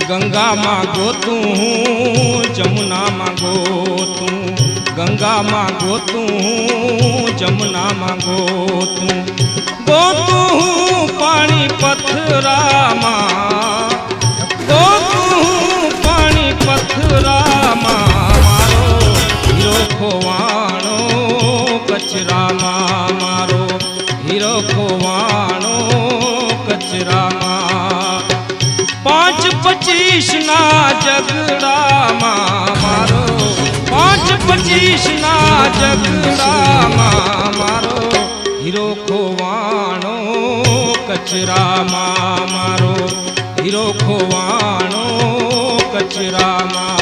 गंगा माँ गोतू हूँ जमुना माँ गोतू, गंगा माँ गोतू हूँ जमुना माँ गोतू, गोतू हूँ पानी पथरा माँ, गोतू हूँ पानी पथरा माँ, मारो हीरो खोवाणो कचरा माँ, मारो हीरो खोवाणो कचरा माँ। 5-25 ना झगड़ा माँ मारो, 5-25 ना झगड़ा माँ मारो, हीरो खोवाणो कचरा माँ, मारो हीरो खोवाणो कचरा माँ।